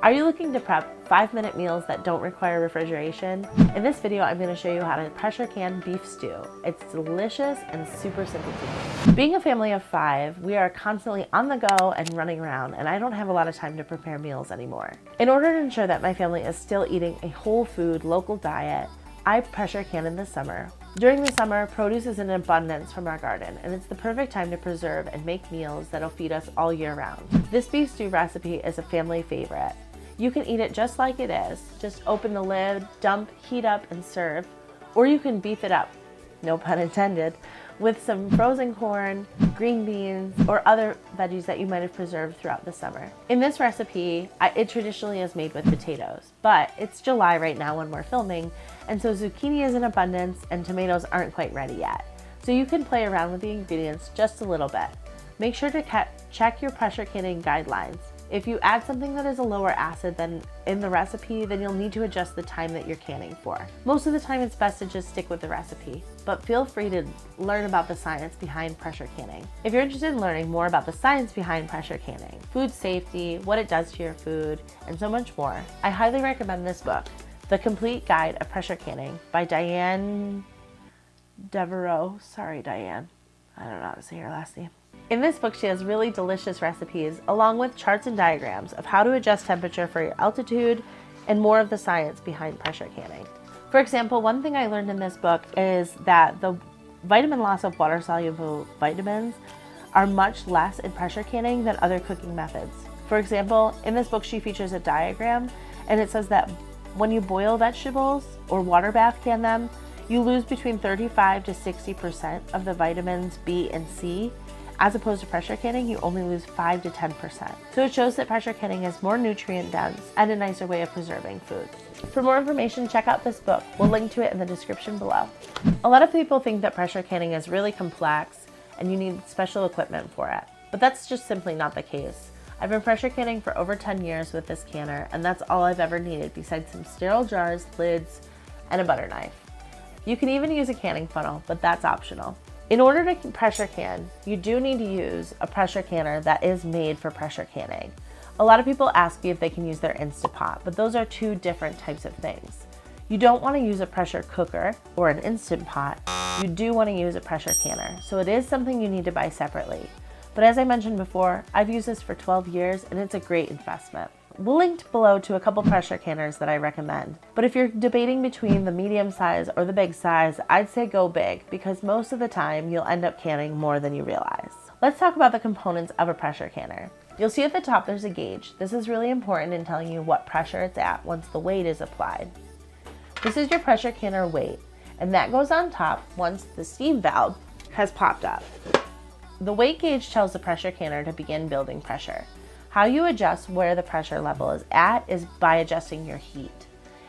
Are you looking to prep 5-minute meals that don't require refrigeration? In this video, I'm going to show you how to pressure can beef stew. It's delicious and super simple to do. Being a family of 5, we are constantly on the go and running around, and I don't have a lot of time to prepare meals anymore. In order to ensure that my family is still eating a whole food, local diet, I pressure can in the summer. During the summer, produce is in abundance from our garden, and it's the perfect time to preserve and make meals that'll feed us all year round. This beef stew recipe is a family favorite. You can eat it just like it is. Just open the lid, dump, heat up, and serve. Or you can beef it up, no pun intended, with some frozen corn, green beans, or other veggies that you might have preserved throughout the summer. In this recipe, it traditionally is made with potatoes, but it's July right now when we're filming, and so zucchini is in abundance and tomatoes aren't quite ready yet. So you can play around with the ingredients just a little bit. Make sure to check your pressure canning guidelines. If you add something that is a lower acid than in the recipe, then you'll need to adjust the time that you're canning for. Most of the time it's best to just stick with the recipe, but feel free to learn about the science behind pressure canning. If you're interested in learning more about the science behind pressure canning, food safety, what it does to your food, and so much more, I highly recommend this book, The Complete Guide of Pressure Canning by Diane Devereaux. Sorry, Diane. I don't know how to say her last name. In this book, she has really delicious recipes along with charts and diagrams of how to adjust temperature for your altitude and more of the science behind pressure canning. For example, one thing I learned in this book is that the vitamin loss of water-soluble vitamins are much less in pressure canning than other cooking methods. For example, in this book, she features a diagram, and it says that when you boil vegetables or water bath can them, you lose between 35 to 60% of the vitamins B and C. As opposed to pressure canning, you only lose 5 to 10%. So it shows that pressure canning is more nutrient dense and a nicer way of preserving food. For more information, check out this book. We'll link to it in the description below. A lot of people think that pressure canning is really complex and you need special equipment for it, but that's just simply not the case. I've been pressure canning for over 10 years with this canner, and that's all I've ever needed besides some sterile jars, lids, and a butter knife. You can even use a canning funnel, but that's optional. In order to pressure can, you do need to use a pressure canner that is made for pressure canning. A lot of people ask me if they can use their Instant Pot, but those are two different types of things. You don't want to use a pressure cooker or an Instant Pot. You do want to use a pressure canner, so it is something you need to buy separately. But as I mentioned before, I've used this for 12 years and it's a great investment. We'll link below to a couple pressure canners that I recommend. But if you're debating between the medium size or the big size, I'd say go big, because most of the time you'll end up canning more than you realize. Let's talk about the components of a pressure canner. You'll see at the top there's a gauge. This is really important in telling you what pressure it's at once the weight is applied. This is your pressure canner weight, and that goes on top once the steam valve has popped up. The weight gauge tells the pressure canner to begin building pressure. How you adjust where the pressure level is at is by adjusting your heat.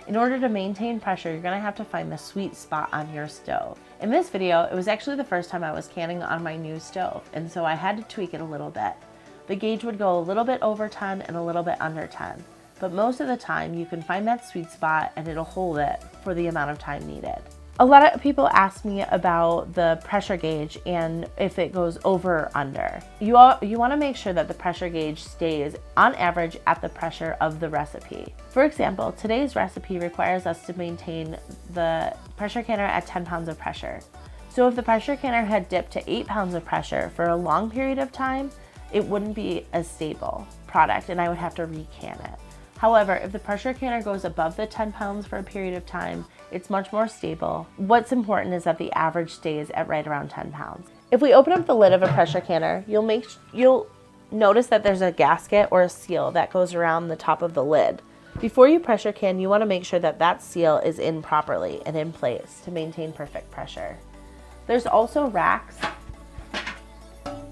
In order to maintain pressure, you're going to have to find the sweet spot on your stove. In this video, it was actually the first time I was canning on my new stove, and so I had to tweak it a little bit. The gauge would go a little bit over 10 and a little bit under 10, but most of the time you can find that sweet spot and it'll hold it for the amount of time needed. A lot of people ask me about the pressure gauge and if it goes over or under. You want to make sure that the pressure gauge stays on average at the pressure of the recipe. For example, today's recipe requires us to maintain the pressure canner at 10 pounds of pressure. So if the pressure canner had dipped to 8 pounds of pressure for a long period of time, it wouldn't be a stable product and I would have to recan it. However, if the pressure canner goes above the 10 pounds for a period of time, it's much more stable. What's important is that the average stays at right around 10 pounds. If we open up the lid of a pressure canner, you'll notice that there's a gasket or a seal that goes around the top of the lid. Before you pressure can, you want to make sure that that seal is in properly and in place to maintain perfect pressure. There's also racks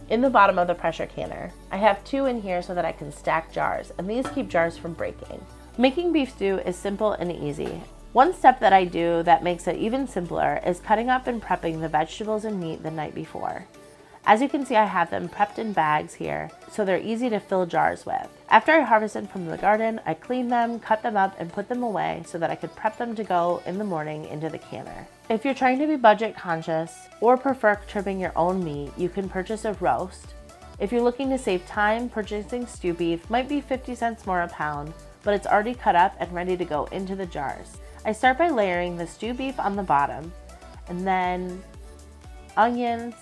in the bottom of the pressure canner. I have 2 in here so that I can stack jars, and these keep jars from breaking. Making beef stew is simple and easy. One step that I do that makes it even simpler is cutting up and prepping the vegetables and meat the night before. As you can see, I have them prepped in bags here, so they're easy to fill jars with. After I harvested from the garden, I cleaned them, cut them up, and put them away so that I could prep them to go in the morning into the canner. If you're trying to be budget conscious or prefer trimming your own meat, you can purchase a roast. If you're looking to save time, purchasing stew beef might be 50 cents more a pound, but it's already cut up and ready to go into the jars. I start by layering the stew beef on the bottom, and then onions,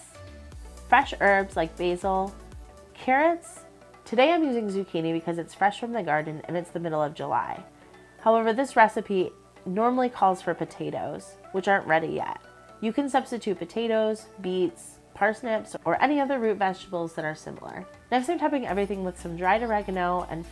fresh herbs like basil, carrots. Today I'm using zucchini because it's fresh from the garden and it's the middle of July. However, this recipe normally calls for potatoes, which aren't ready yet. You can substitute potatoes, beets, parsnips, or any other root vegetables that are similar. Next, I'm topping everything with some dried oregano and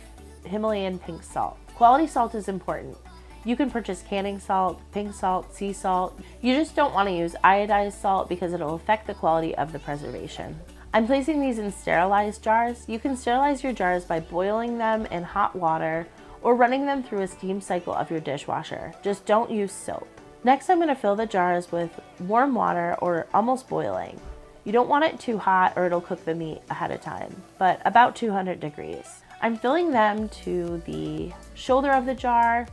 Himalayan pink salt. Quality salt is important. You can purchase canning salt, pink salt, sea salt. You just don't want to use iodized salt because it'll affect the quality of the preservation. I'm placing these in sterilized jars. You can sterilize your jars by boiling them in hot water or running them through a steam cycle of your dishwasher. Just don't use soap. Next, I'm going to fill the jars with warm water or almost boiling. You don't want it too hot or it'll cook the meat ahead of time, but about 200 degrees. I'm filling them to the shoulder of the jar,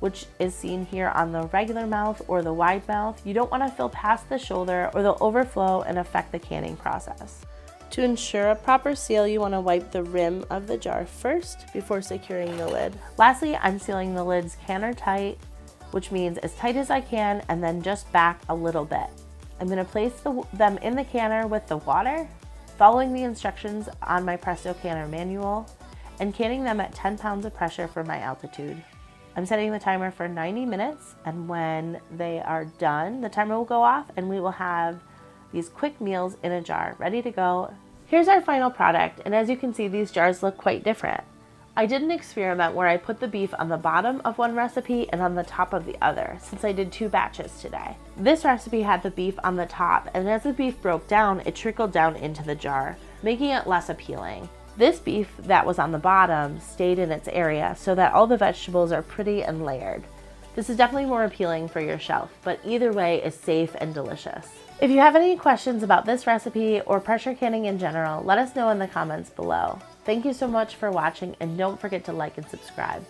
which is seen here on the regular mouth or the wide mouth. You don't want to fill past the shoulder or they'll overflow and affect the canning process. To ensure a proper seal, you want to wipe the rim of the jar first before securing the lid. Lastly, I'm sealing the lids canner tight, which means as tight as I can and then just back a little bit. I'm going to place them in the canner with the water, following the instructions on my Presto Canner manual, and canning them at 10 pounds of pressure for my altitude. I'm setting the timer for 90 minutes, and when they are done, the timer will go off and we will have these quick meals in a jar ready to go. Here's our final product, and as you can see, these jars look quite different. I did an experiment where I put the beef on the bottom of one recipe and on the top of the other, since I did 2 batches today. This recipe had the beef on the top, and as the beef broke down, it trickled down into the jar, making it less appealing. This beef that was on the bottom stayed in its area so that all the vegetables are pretty and layered. This is definitely more appealing for your shelf, but either way is safe and delicious. If you have any questions about this recipe or pressure canning in general, let us know in the comments below. Thank you so much for watching, and don't forget to like and subscribe.